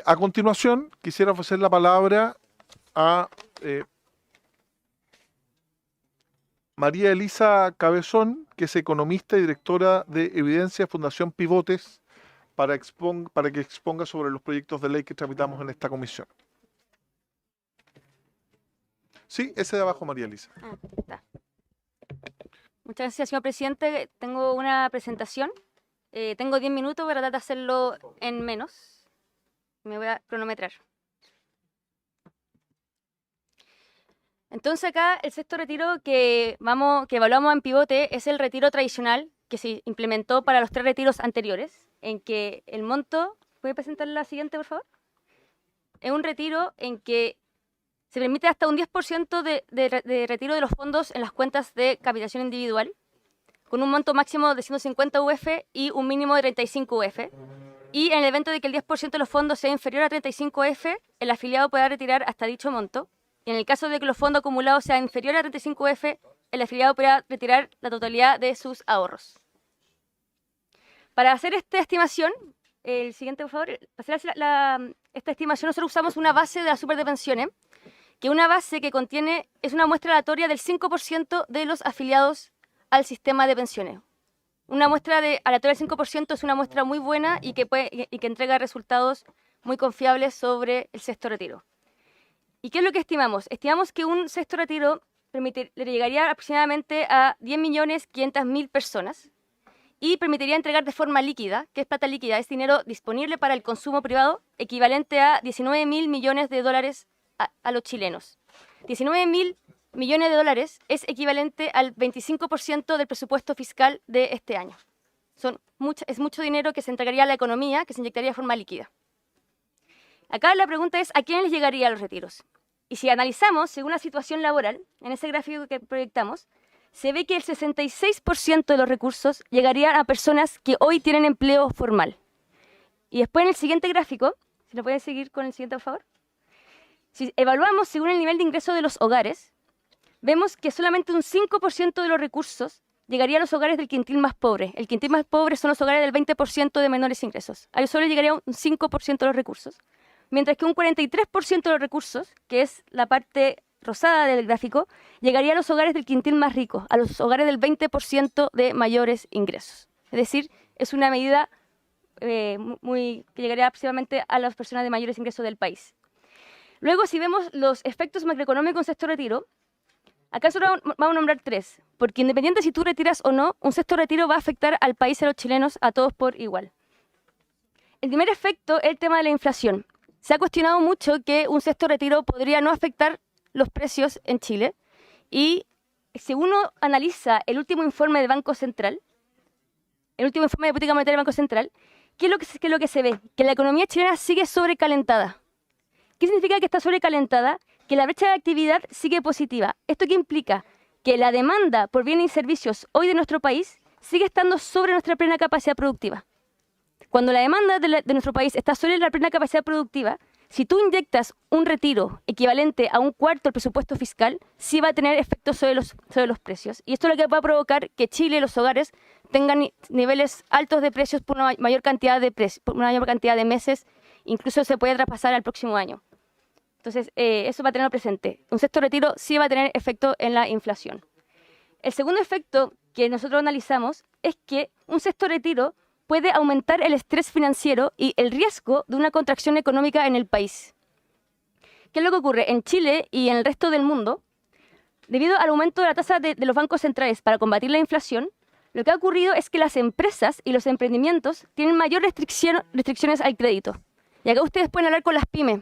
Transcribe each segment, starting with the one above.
A continuación, quisiera ofrecer la palabra a María Elisa Cabezón, que es economista y directora de Evidencia Fundación Pivotes, para que exponga sobre los proyectos de ley que tramitamos en esta comisión. Sí, ese de abajo, María Elisa. Está. Muchas gracias, señor presidente. Tengo una presentación. Tengo 10 minutos para tratar de hacerlo en menos. Me voy a cronometrar. Entonces acá el sexto retiro que evaluamos en Pivote es el retiro tradicional que se implementó para los 3 retiros anteriores, en que el monto... ¿Puede presentar la siguiente, por favor? Es un retiro en que se permite hasta un 10% de retiro de los fondos en las cuentas de capitalización individual, con un monto máximo de 150 UF y un mínimo de 35 UF. Y en el evento de que el 10% de los fondos sea inferior a 35 UF, el afiliado podrá retirar hasta dicho monto. Y en el caso de que los fondos acumulados sean inferiores a 35 UF, el afiliado podrá retirar la totalidad de sus ahorros. Para hacer esta estimación, el siguiente, por favor, para hacer esta estimación nosotros usamos una base de la Super de Pensiones, que una base que contiene, es una muestra aleatoria del 5% de los afiliados al sistema de pensiones. Una muestra aleatoria del 5% es una muestra muy buena y que entrega resultados muy confiables sobre el sexto retiro. ¿Y qué es lo que estimamos? Estimamos que un sexto retiro le llegaría aproximadamente a 10.500.000 personas y permitiría entregar de forma líquida, ¿qué es plata líquida? Es dinero disponible para el consumo privado, equivalente a 19.000 millones de dólares a los chilenos. 19.000 millones de dólares es equivalente al 25% del presupuesto fiscal de este año. Es mucho dinero que se entregaría a la economía, que se inyectaría de forma líquida. Acá la pregunta es, ¿a quién les llegaría los retiros? Y si analizamos, según la situación laboral, en ese gráfico que proyectamos, se ve que el 66% de los recursos llegarían a personas que hoy tienen empleo formal. Y después en el siguiente gráfico, si lo pueden seguir con el siguiente, por favor. Si evaluamos según el nivel de ingreso de los hogares, vemos que solamente un 5% de los recursos llegaría a los hogares del quintil más pobre. El quintil más pobre son los hogares del 20% de menores ingresos. A ellos solo llegaría un 5% de los recursos. Mientras que un 43% de los recursos, que es la parte rosada del gráfico, llegaría a los hogares del quintil más rico, a los hogares del 20% de mayores ingresos. Es decir, es una medida que llegaría aproximadamente a las personas de mayores ingresos del país. Luego, si vemos los efectos macroeconómicos en sexto retiro, acá solo vamos a nombrar 3, porque independiente si tú retiras o no, un sexto retiro va a afectar al país y a los chilenos, a todos por igual. El primer efecto es el tema de la inflación. Se ha cuestionado mucho que un sexto retiro podría no afectar los precios en Chile, y si uno analiza el último informe del Banco Central, el último informe de política monetaria del Banco Central, ¿qué es lo que se ve? Que la economía chilena sigue sobrecalentada. ¿Qué significa que está sobrecalentada? Que la brecha de actividad sigue positiva. ¿Esto qué implica? Que la demanda por bienes y servicios hoy de nuestro país sigue estando sobre nuestra plena capacidad productiva. Cuando la demanda de nuestro país está sobre la plena capacidad productiva, si tú inyectas un retiro equivalente a un cuarto del presupuesto fiscal, sí va a tener efectos sobre los precios. Y esto es lo que va a provocar que Chile, los hogares, tengan niveles altos de precios por una mayor cantidad de meses, incluso se puede traspasar al próximo año. Entonces, eso va a tenerlo presente. Un sexto retiro sí va a tener efecto en la inflación. El segundo efecto que nosotros analizamos es que un sexto retiro puede aumentar el estrés financiero y el riesgo de una contracción económica en el país. ¿Qué es lo que ocurre? En Chile y en el resto del mundo, debido al aumento de la tasa de los bancos centrales para combatir la inflación, lo que ha ocurrido es que las empresas y los emprendimientos tienen mayor restricciones al crédito. Y acá ustedes pueden hablar con las pymes.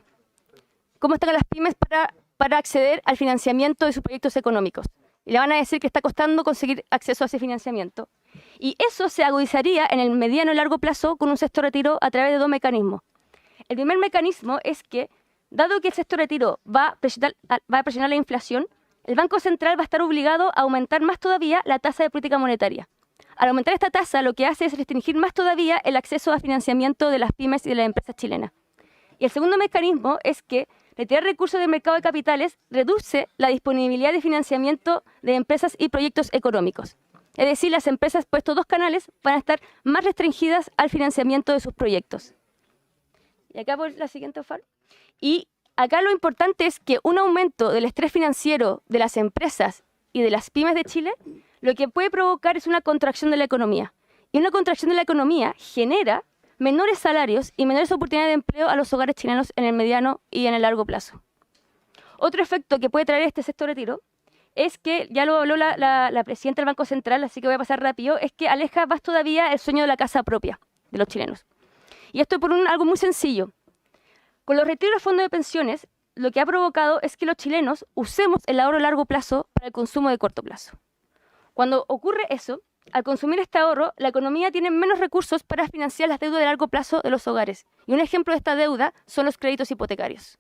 ¿Cómo están las pymes para acceder al financiamiento de sus proyectos económicos? Y le van a decir que está costando conseguir acceso a ese financiamiento. Y eso se agudizaría en el mediano y largo plazo con un sexto retiro a través de 2 mecanismos. El primer mecanismo es que, dado que el sexto retiro va a presionar la inflación, el Banco Central va a estar obligado a aumentar más todavía la tasa de política monetaria. Al aumentar esta tasa, lo que hace es restringir más todavía el acceso a financiamiento de las pymes y de las empresas chilenas. Y el segundo mecanismo es que retirar recursos del mercado de capitales reduce la disponibilidad de financiamiento de empresas y proyectos económicos. Es decir, las empresas por estos 2 canales van a estar más restringidas al financiamiento de sus proyectos. Y acá por la siguiente, por favor. Y acá lo importante es que un aumento del estrés financiero de las empresas y de las pymes de Chile, lo que puede provocar es una contracción de la economía. Y una contracción de la economía genera menores salarios y menores oportunidades de empleo a los hogares chilenos en el mediano y en el largo plazo. Otro efecto que puede traer este sexto retiro es que, ya lo habló la presidenta del Banco Central, así que voy a pasar rápido, es que aleja más todavía el sueño de la casa propia de los chilenos. Y esto por algo muy sencillo. Con los retiros de fondos de pensiones, lo que ha provocado es que los chilenos usemos el ahorro a largo plazo para el consumo de corto plazo. Cuando ocurre eso, al consumir este ahorro, la economía tiene menos recursos para financiar las deudas de largo plazo de los hogares. Y un ejemplo de esta deuda son los créditos hipotecarios.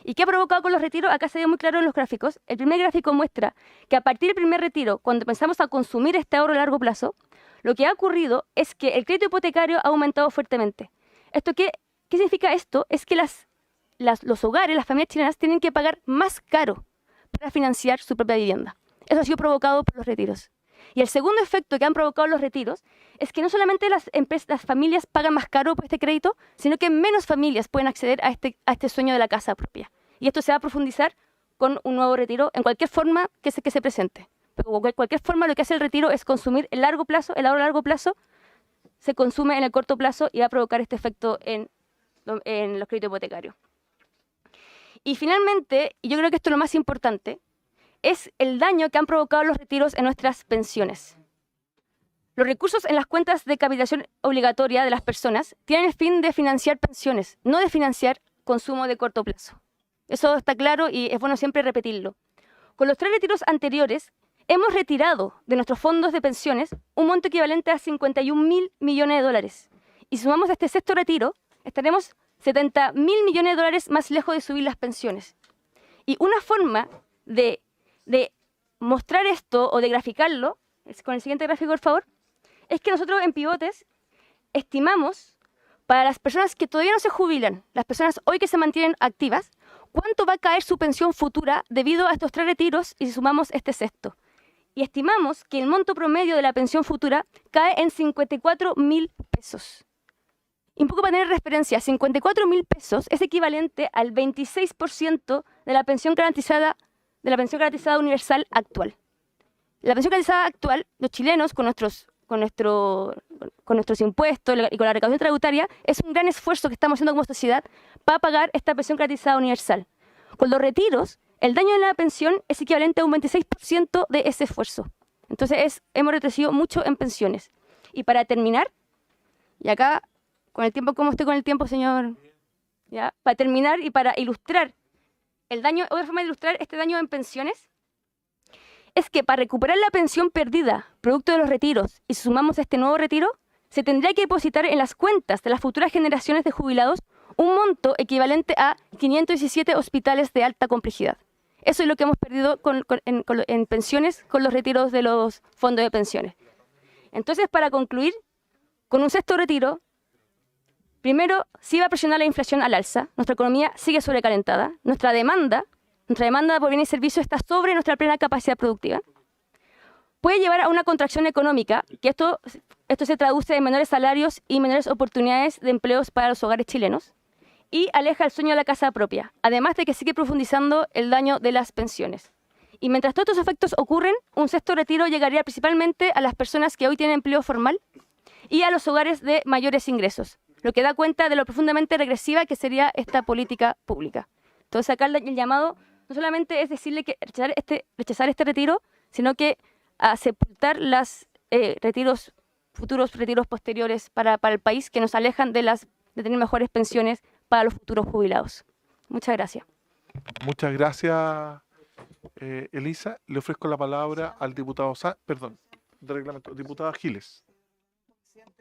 ¿Y qué ha provocado con los retiros? Acá se ve muy claro en los gráficos. El primer gráfico muestra que a partir del primer retiro, cuando empezamos a consumir este ahorro a largo plazo, lo que ha ocurrido es que el crédito hipotecario ha aumentado fuertemente. ¿Qué significa esto? Es que los hogares, las familias chilenas, tienen que pagar más caro para financiar su propia vivienda. Eso ha sido provocado por los retiros. Y el segundo efecto que han provocado los retiros es que no solamente las familias pagan más caro por este crédito, sino que menos familias pueden acceder a este sueño de la casa propia. Y esto se va a profundizar con un nuevo retiro en cualquier forma que se presente. Pero de cualquier forma lo que hace el retiro es consumir el largo plazo, el ahorro a largo plazo, se consume en el corto plazo y va a provocar este efecto en los créditos hipotecarios. Y finalmente, y yo creo que esto es lo más importante, es el daño que han provocado los retiros en nuestras pensiones. Los recursos en las cuentas de capitalización obligatoria de las personas tienen el fin de financiar pensiones, no de financiar consumo de corto plazo. Eso está claro y es bueno siempre repetirlo. Con los 3 retiros anteriores, hemos retirado de nuestros fondos de pensiones un monto equivalente a 51.000 millones de dólares. Y si sumamos este sexto retiro, estaremos 70.000 millones de dólares más lejos de subir las pensiones. Y una forma de mostrar esto o de graficarlo, con el siguiente gráfico, por favor, es que nosotros en Pivotes estimamos para las personas que todavía no se jubilan, las personas hoy que se mantienen activas, cuánto va a caer su pensión futura debido a estos 3 retiros y si sumamos este sexto. Y estimamos que el monto promedio de la pensión futura cae en 54.000 pesos. Y un poco para tener referencia, 54.000 pesos es equivalente al 26% de la pensión garantizada universal actual. La pensión garantizada actual, los chilenos, con nuestros impuestos y con la recaudación tributaria, es un gran esfuerzo que estamos haciendo como sociedad para pagar esta pensión garantizada universal. Con los retiros, el daño de la pensión es equivalente a un 26% de ese esfuerzo. Entonces, hemos retrocedido mucho en pensiones. Y para terminar, y acá, con el tiempo, ¿cómo estoy con el tiempo, señor? ¿Ya? Para terminar y para ilustrar el daño, otra forma de ilustrar este daño en pensiones es que para recuperar la pensión perdida, producto de los retiros, y si sumamos este nuevo retiro, se tendría que depositar en las cuentas de las futuras generaciones de jubilados un monto equivalente a 517 hospitales de alta complejidad. Eso es lo que hemos perdido en pensiones con los retiros de los fondos de pensiones. Entonces, para concluir, con un sexto retiro, primero, sí va a presionar la inflación al alza, nuestra economía sigue sobrecalentada, nuestra demanda por bienes y servicios está sobre nuestra plena capacidad productiva. Puede llevar a una contracción económica, que esto se traduce en menores salarios y menores oportunidades de empleos para los hogares chilenos, y aleja el sueño de la casa propia, además de que sigue profundizando el daño de las pensiones. Y mientras todos estos efectos ocurren, un sexto retiro llegaría principalmente a las personas que hoy tienen empleo formal y a los hogares de mayores ingresos, lo que da cuenta de lo profundamente regresiva que sería esta política pública. Entonces acá el llamado no solamente es decirle que rechazar este retiro, sino que a sepultar los futuros retiros posteriores para el país que nos alejan de tener mejores pensiones para los futuros jubilados. Muchas gracias. Muchas gracias, Elisa. Le ofrezco la palabra al diputado diputado Giles.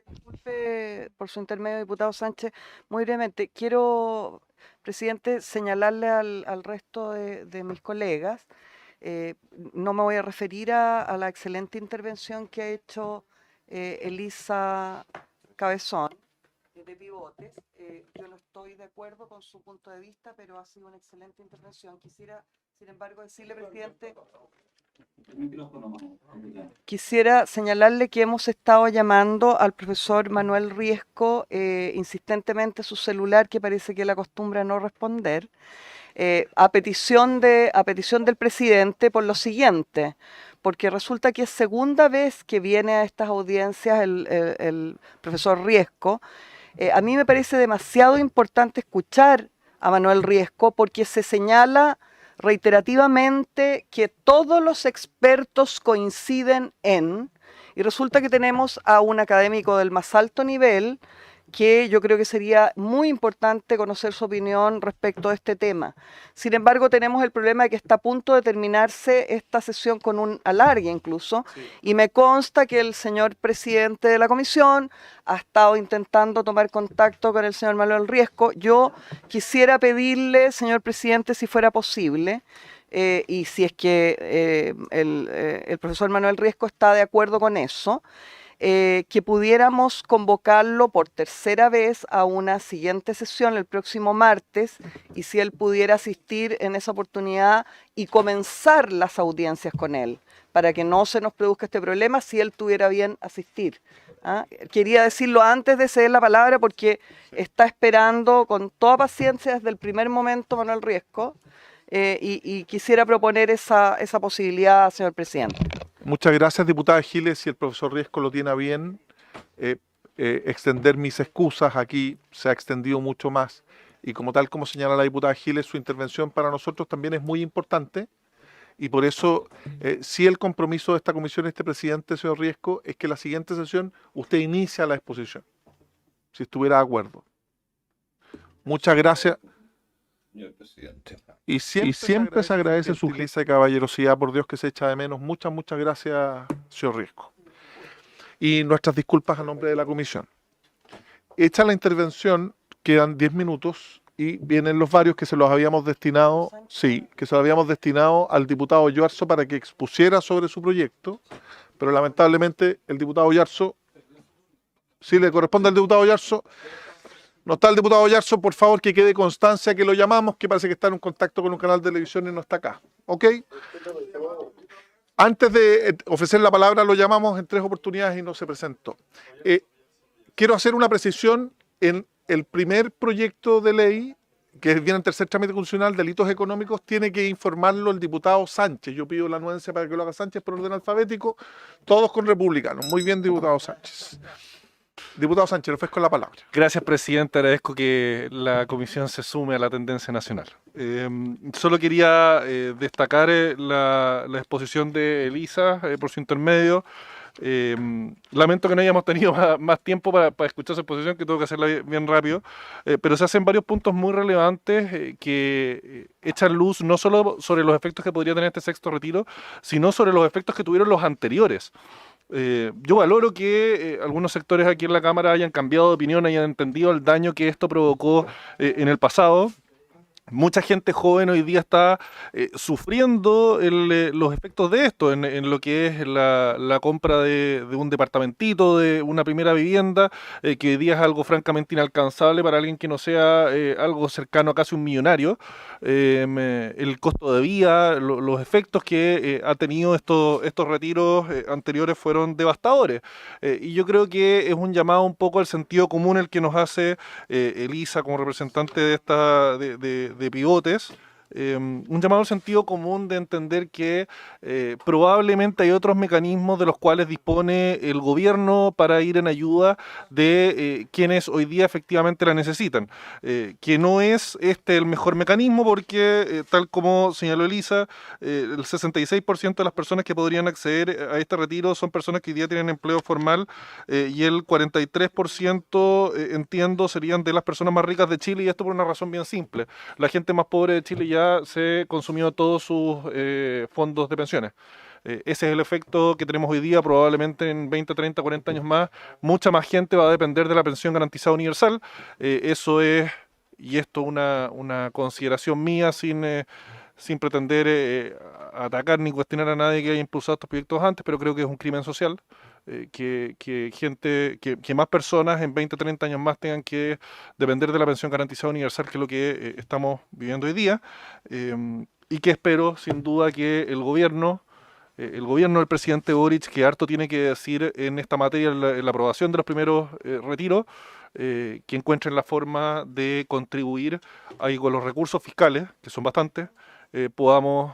Disculpe por su intermedio, diputado Sánchez. Muy brevemente, quiero, presidente, señalarle al resto de mis colegas, no me voy a referir a la excelente intervención que ha hecho Elisa Cabezón de Pivotes. Yo no estoy de acuerdo con su punto de vista, pero ha sido una excelente intervención. Quisiera, sin embargo, decirle, presidente, Quisiera señalarle que hemos estado llamando al profesor Manuel Riesco insistentemente a su celular, que parece que él acostumbra a no responder, a petición del presidente por lo siguiente, porque resulta que es segunda vez que viene a estas audiencias el profesor Riesco. A mí me parece demasiado importante escuchar a Manuel Riesco porque se señala reiterativamente que todos los expertos coinciden en, y resulta que tenemos a un académico del más alto nivel que yo creo que sería muy importante conocer su opinión respecto a este tema. Sin embargo, tenemos el problema de que está a punto de terminarse esta sesión con un alargue incluso, y me consta que el señor presidente de la comisión ha estado intentando tomar contacto con el señor Manuel Riesco. Yo quisiera pedirle, señor presidente, si fuera posible, y si es que el profesor Manuel Riesco está de acuerdo con eso, que pudiéramos convocarlo por tercera vez a una siguiente sesión el próximo martes, y si él pudiera asistir en esa oportunidad y comenzar las audiencias con él, para que no se nos produzca este problema si él tuviera bien asistir. ¿Ah? Quería decirlo antes de ceder la palabra porque está esperando con toda paciencia desde el primer momento Manuel Riesco, y quisiera proponer esa posibilidad, señor presidente. Muchas gracias, diputada Giles. Si el profesor Riesco lo tiene a bien, extender mis excusas. Aquí se ha extendido mucho más. Y como tal, como señala la diputada Giles, su intervención para nosotros también es muy importante. Y por eso, sí, el compromiso de esta comisión, este presidente, señor Riesco, es que la siguiente sesión usted inicia la exposición, si estuviera de acuerdo. Muchas gracias. Señor presidente. Y siempre se agradece su gentileza y caballerosidad, por Dios que se echa de menos. Muchas gracias, señor Riesco. Y nuestras disculpas a nombre de la comisión. Hecha la intervención, quedan 10 minutos y vienen los varios que se los habíamos destinado, al diputado Yarzo para que expusiera sobre su proyecto, pero lamentablemente el diputado Yarzo, si le corresponde al diputado Yarzo, no está el diputado Yarzo, por favor, que quede constancia que lo llamamos, que parece que está en un contacto con un canal de televisión y no está acá. ¿Ok? Antes de ofrecer la palabra, lo llamamos en 3 oportunidades y no se presentó. Quiero hacer una precisión en el primer proyecto de ley, que viene en tercer trámite constitucional, delitos económicos, tiene que informarlo el diputado Sánchez. Yo pido la anuencia para que lo haga Sánchez por orden alfabético, todos con republicanos. Muy bien, diputado Sánchez. Diputado Sánchez, le ofrezco la palabra. Gracias, presidente. Agradezco que la comisión se sume a la tendencia nacional. Solo quería destacar la exposición de Elisa por su intermedio. Lamento que no hayamos tenido más tiempo para escuchar su exposición, que tengo que hacerla bien rápido, pero se hacen varios puntos muy relevantes que echan luz no solo sobre los efectos que podría tener este sexto retiro, sino sobre los efectos que tuvieron los anteriores. Yo valoro que algunos sectores aquí en la Cámara hayan cambiado de opinión, hayan entendido el daño que esto provocó en el pasado. Mucha gente joven hoy día está sufriendo los efectos de esto en lo que es la compra de un departamentito, de una primera vivienda, que hoy día es algo francamente inalcanzable para alguien que no sea algo cercano a casi un millonario. El costo de vida, los efectos que ha tenido estos retiros anteriores fueron devastadores. Y yo creo que es un llamado un poco al sentido común el que nos hace Elisa como representante de Pivotes, un llamado al sentido común de entender que probablemente hay otros mecanismos de los cuales dispone el gobierno para ir en ayuda de quienes hoy día efectivamente la necesitan, que no es el mejor mecanismo porque tal como señaló Elisa, el 66% de las personas que podrían acceder a este retiro son personas que hoy día tienen empleo formal, y el 43% entiendo serían de las personas más ricas de Chile, y esto por una razón bien simple: la gente más pobre de Chile ya se consumió todos sus fondos de pensiones. Ese es el efecto que tenemos hoy día. Probablemente en 20, 30, 40 años más, mucha más gente va a depender de la pensión garantizada universal. Eso es, y esto una consideración mía sin pretender atacar ni cuestionar a nadie que haya impulsado estos proyectos antes, pero creo que es un crimen social. Que más personas en 20, 30 años más tengan que depender de la pensión garantizada universal, que es lo que estamos viviendo hoy día, y que espero sin duda que el gobierno el gobierno del presidente Boric, que harto tiene que decir en esta materia, en la aprobación de los primeros retiros, que encuentren la forma de contribuir ahí con los recursos fiscales, que son bastantes, podamos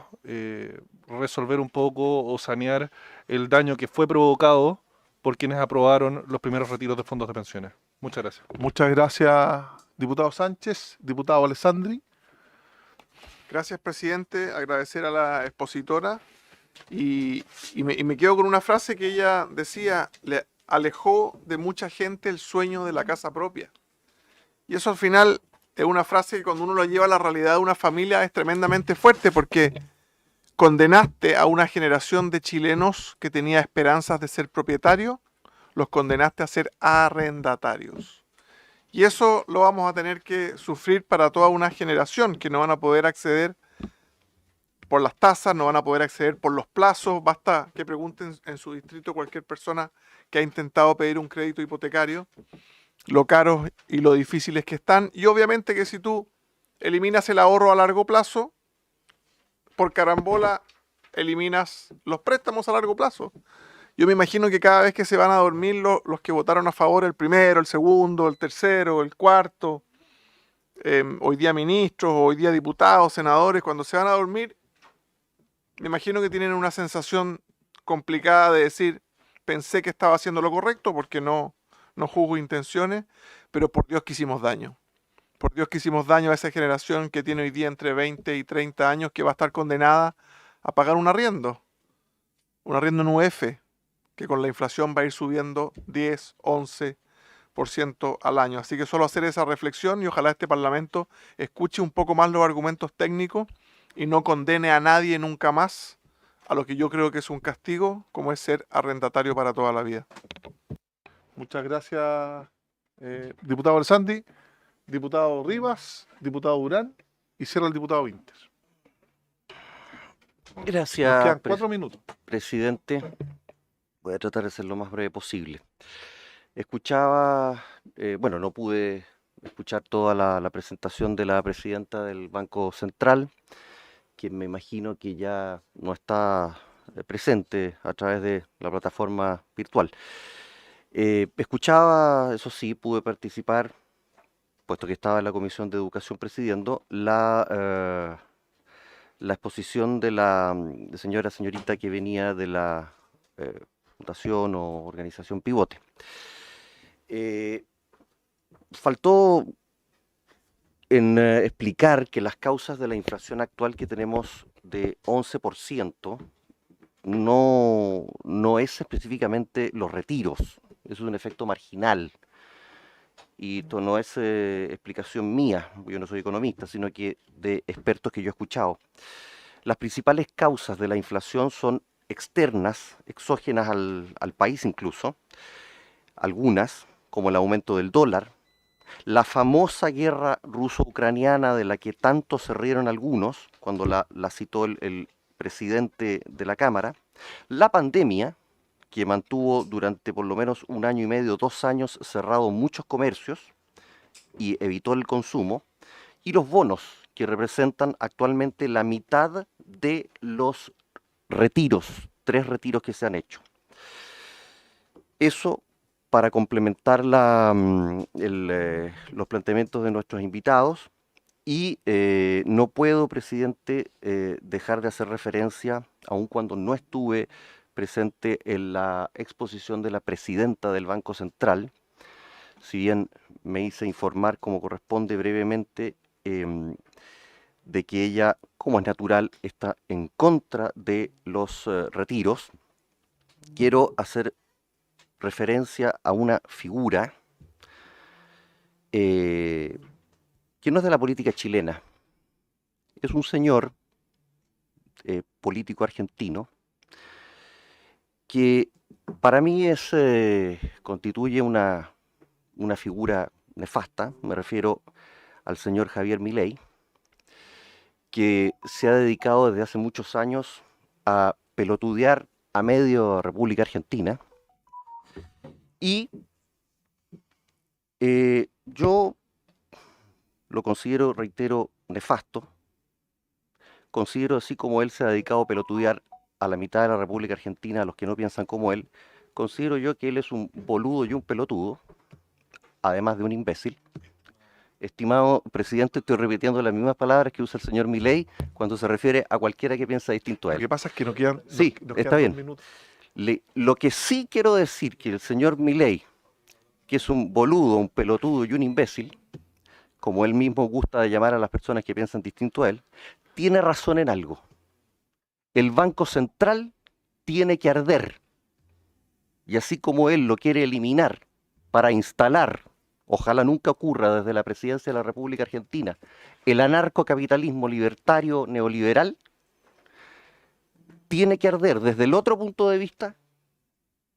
resolver un poco o sanear el daño que fue provocado por quienes aprobaron los primeros retiros de fondos de pensiones. Muchas gracias. Muchas gracias, diputado Sánchez. Diputado Alessandri. Gracias, presidente. Agradecer a la expositora. Y me quedo con una frase que ella decía: le alejó de mucha gente el sueño de la casa propia. Y eso al final es una frase que cuando uno lo lleva a la realidad de una familia es tremendamente fuerte, porque condenaste a una generación de chilenos que tenía esperanzas de ser propietarios, los condenaste a ser arrendatarios. Y eso lo vamos a tener que sufrir para toda una generación que no van a poder acceder por las tasas, no van a poder acceder por los plazos. Basta que pregunten en su distrito cualquier persona que ha intentado pedir un crédito hipotecario, lo caros y lo difíciles que están. Y obviamente que si tú eliminas el ahorro a largo plazo, por carambola eliminas los préstamos a largo plazo. Yo me imagino que cada vez que se van a dormir los que votaron a favor, el primero, el segundo, el tercero, el cuarto, hoy día ministros, hoy día diputados, senadores, cuando se van a dormir, me imagino que tienen una sensación complicada de decir: pensé que estaba haciendo lo correcto, porque no juzgo intenciones, pero por Dios que hicimos daño. Por Dios que hicimos daño a esa generación que tiene hoy día entre 20 y 30 años, que va a estar condenada a pagar un arriendo en UF, que con la inflación va a ir subiendo 10, 11% al año. Así que solo hacer esa reflexión, y ojalá este Parlamento escuche un poco más los argumentos técnicos y no condene a nadie nunca más a lo que yo creo que es un castigo, como es ser arrendatario para toda la vida. Muchas gracias, diputado Alessandri. Diputado Rivas, diputado Durán, y cierra el diputado Winter. Nos Gracias, quedan 4 minutos. presidente. Voy a tratar de ser lo más breve posible. Escuchaba, bueno, no pude escuchar toda la presentación de la presidenta del Banco Central, quien me imagino que ya no está presente a través de la plataforma virtual. Escuchaba, eso sí, pude participar, puesto que estaba en la Comisión de Educación presidiendo, la exposición de la señorita que venía de la fundación o organización Pivote. Faltó en explicar que las causas de la inflación actual que tenemos de 11% no es específicamente los retiros, es un efecto marginal. Y esto no es explicación mía, yo no soy economista, sino que de expertos que yo he escuchado. Las principales causas de la inflación son externas, exógenas al país incluso, algunas, como el aumento del dólar, la famosa guerra ruso-ucraniana de la que tanto se rieron algunos, cuando la citó el presidente de la Cámara, la pandemia, que mantuvo durante por lo menos 1 año y medio, 2 años cerrados muchos comercios y evitó el consumo, y los bonos, que representan actualmente la mitad de los retiros, 3 retiros que se han hecho. Eso para complementar los planteamientos de nuestros invitados, y no puedo, presidente, dejar de hacer referencia, aun cuando no estuve presente en la exposición de la presidenta del Banco Central, si bien me hice informar como corresponde brevemente, de que ella, como es natural, está en contra de los retiros. Quiero hacer referencia a una figura que no es de la política chilena. Es un señor político argentino que para mí constituye una figura nefasta. Me refiero al señor Javier Milei, que se ha dedicado desde hace muchos años a pelotudear a medio República Argentina. Y yo lo considero, reitero, nefasto. Considero, así como él se ha dedicado a pelotudear a la mitad de la República Argentina, a los que no piensan como él, considero yo que él es un boludo y un pelotudo, además de un imbécil. Estimado presidente, estoy repitiendo las mismas palabras que usa el señor Milei cuando se refiere a cualquiera que piensa distinto a Lo él. que pasa es que nos quedan, Sí, nos está quedan 2 bien. minutos. Lo que sí quiero decir que el señor Milei, que es un boludo, un pelotudo y un imbécil, como él mismo gusta de llamar a las personas que piensan distinto a él, tiene razón en algo. El Banco Central tiene que arder. Y así como él lo quiere eliminar para instalar, ojalá nunca ocurra desde la presidencia de la República Argentina, el anarcocapitalismo libertario neoliberal, tiene que arder desde el otro punto de vista,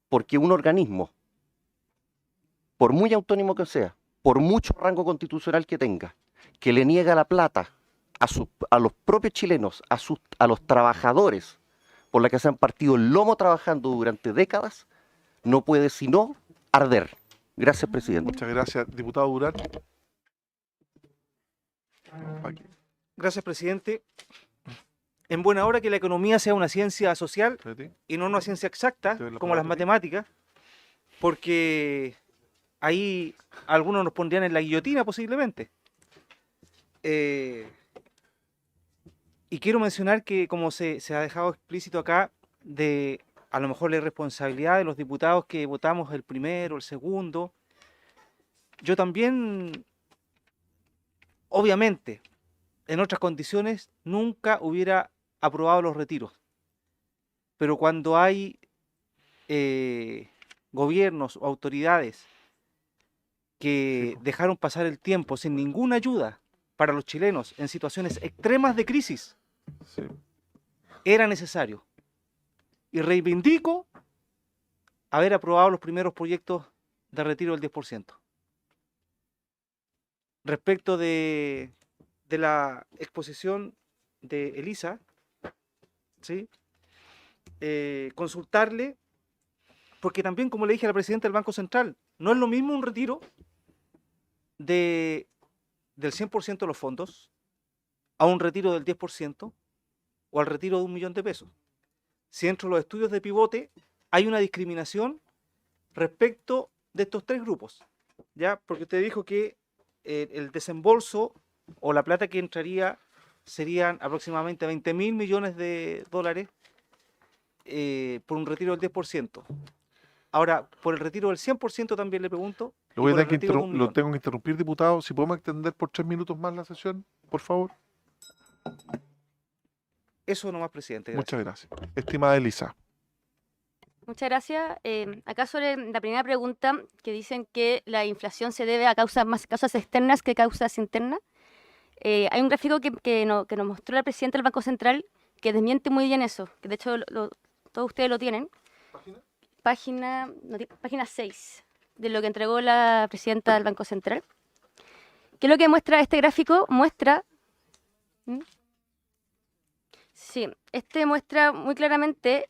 porque un organismo, por muy autónomo que sea, por mucho rango constitucional que tenga, que le niega la plata a los propios chilenos, a los trabajadores, por la que se han partido el lomo trabajando durante décadas, no puede sino arder. Gracias, presidente. Muchas gracias, diputado Durán. Gracias, presidente. En buena hora que la economía sea una ciencia social Espérate. y no una ciencia exacta, Te doy la como las palabra a ti. matemáticas, porque ahí algunos nos pondrían en la guillotina posiblemente. Y quiero mencionar que, como se ha dejado explícito acá, de a lo mejor la irresponsabilidad de los diputados que votamos el primero, el segundo, yo también, obviamente, en otras condiciones, nunca hubiera aprobado los retiros. Pero cuando hay gobiernos o autoridades que dejaron pasar el tiempo sin ninguna ayuda para los chilenos en situaciones extremas de crisis, Sí. era necesario. Y reivindico haber aprobado los primeros proyectos de retiro del 10%. Respecto de la exposición de Elisa, ¿sí? Consultarle, porque también, como le dije a la presidenta del Banco Central, no es lo mismo un retiro del 100% de los fondos a un retiro del 10% o al retiro de 1 millón de pesos. Si dentro de los estudios de pivote hay una discriminación respecto de estos tres grupos, ¿ya? Porque usted dijo que el desembolso o la plata que entraría serían aproximadamente 20.000 millones de dólares por un retiro del 10%. Ahora, por el retiro del 100% también le pregunto. Lo, voy a y por tener el que retiro de 1 lo millón. tengo que interrumpir, diputado. Si podemos extender por 3 minutos más la sesión, por favor. Eso nomás, presidente. Gracias. Muchas gracias. Estimada Elisa. Muchas gracias. Acá sobre la primera pregunta, que dicen que la inflación se debe a más causas externas que causas internas. Hay un gráfico que nos mostró la presidenta del Banco Central que desmiente muy bien eso, que de hecho todos ustedes lo tienen. Página 6 de lo que entregó la presidenta del Banco Central. ¿Qué es lo que muestra este gráfico? Muestra... ¿Mm? Sí, este muestra muy claramente,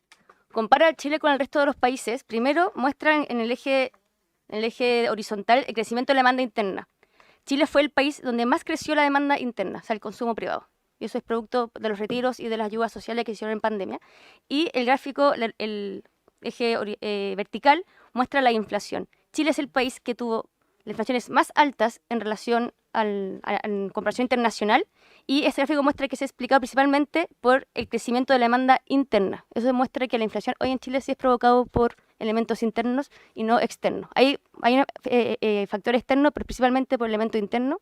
compara a Chile con el resto de los países. Primero, muestra en el eje horizontal el crecimiento de la demanda interna. Chile fue el país donde más creció la demanda interna, o sea, el consumo privado. Y eso es producto de los retiros y de las ayudas sociales que hicieron en pandemia. Y el gráfico, el eje vertical, muestra la inflación. Chile es el país que tuvo las inflaciones más altas en relación en comparación internacional, y este gráfico muestra que se ha explicado principalmente por el crecimiento de la demanda interna. Eso demuestra que la inflación hoy en Chile sí es provocado por elementos internos y no externos. Hay un factor externo, pero principalmente por elemento interno,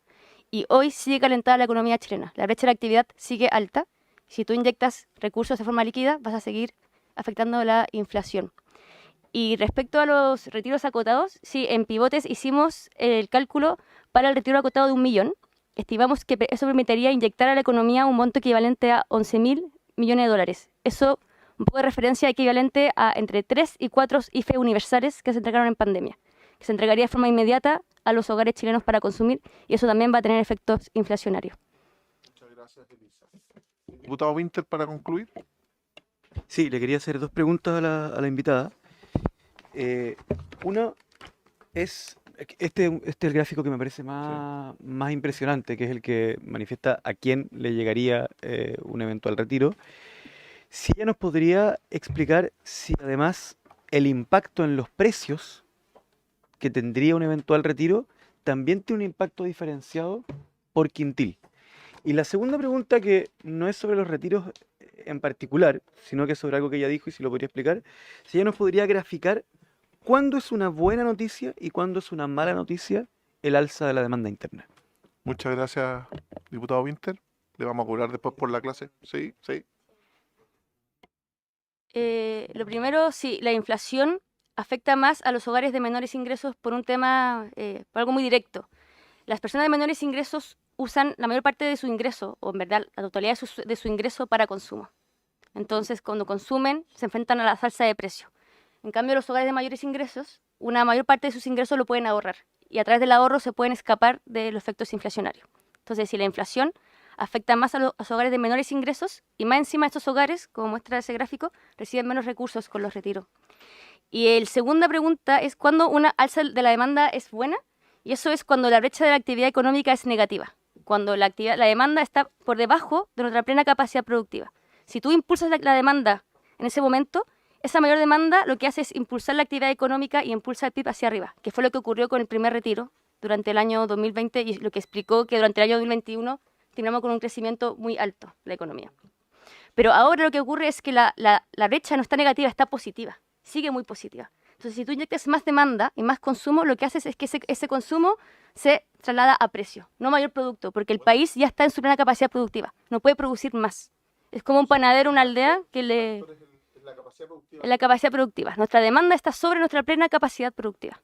y hoy sigue calentada la economía chilena. La brecha de la actividad sigue alta. Si tú inyectas recursos de forma líquida, vas a seguir afectando la inflación. Y respecto a los retiros acotados, sí, en Pivotes hicimos el cálculo para el retiro acotado de 1 millón. Estimamos que eso permitiría inyectar a la economía un monto equivalente a 11.000 millones de dólares. Eso, un poco de referencia, equivalente a entre 3 y 4 IFE universales que se entregaron en pandemia, que se entregaría de forma inmediata a los hogares chilenos para consumir, y eso también va a tener efectos inflacionarios. Muchas gracias, Elisa. Diputado Winter, para concluir. Sí, le quería hacer 2 preguntas a la invitada. Una es, este es el gráfico que me parece más impresionante, que es el que manifiesta a quién le llegaría un eventual retiro. Si ella nos podría explicar si además el impacto en los precios que tendría un eventual retiro también tiene un impacto diferenciado por quintil. Y la segunda pregunta, que no es sobre los retiros en particular, sino que es sobre algo que ella dijo y si lo podría explicar, si ella nos podría graficar cuándo es una buena noticia y cuándo es una mala noticia el alza de la demanda interna. Muchas gracias, diputado Winter. Le vamos a cobrar después por la clase. Sí, sí. Lo primero, sí, la inflación afecta más a los hogares de menores ingresos por un tema, por algo muy directo. Las personas de menores ingresos usan la mayor parte de su ingreso, o en verdad la totalidad de su ingreso para consumo. Entonces, cuando consumen, se enfrentan a la alza de precio. En cambio, los hogares de mayores ingresos, una mayor parte de sus ingresos lo pueden ahorrar. Y a través del ahorro se pueden escapar de los efectos inflacionarios. Entonces, si la inflación afecta más a los hogares de menores ingresos, y más encima estos hogares, como muestra ese gráfico, reciben menos recursos con los retiros. Y la segunda pregunta es cuándo una alza de la demanda es buena, y eso es cuando la brecha de la actividad económica es negativa, cuando la demanda está por debajo de nuestra plena capacidad productiva. Si tú impulsas la demanda en ese momento, esa mayor demanda lo que hace es impulsar la actividad económica y impulsa el PIB hacia arriba, que fue lo que ocurrió con el primer retiro durante el año 2020 y lo que explicó que durante el año 2021 terminamos con un crecimiento muy alto de la economía. Pero ahora lo que ocurre es que la brecha no está negativa, está positiva, sigue muy positiva. Entonces, si tú inyectas más demanda y más consumo, lo que haces es que ese consumo se traslada a precio, no mayor producto, porque el país ya está en su plena capacidad productiva, no puede producir más. Es como un panadero, una aldea que le... En la capacidad productiva. Nuestra demanda está sobre nuestra plena capacidad productiva.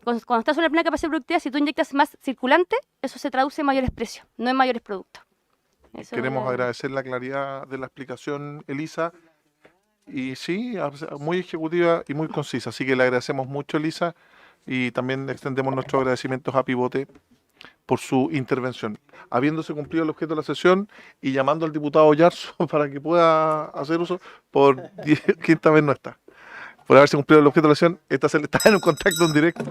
Cuando estás sobre la plena capacidad productiva, si tú inyectas más circulante, eso se traduce en mayores precios, no en mayores productos. Eso Queremos es... agradecer la claridad de la explicación, Elisa. Y sí, muy ejecutiva y muy concisa. Así que le agradecemos mucho, Elisa, y también extendemos nuestros agradecimientos a Pivote por su intervención. Habiéndose cumplido el objeto de la sesión y llamando al diputado Yarzo para que pueda hacer uso, por quinta vez no está. Por haberse cumplido el objeto de la sesión, está en un contacto en directo.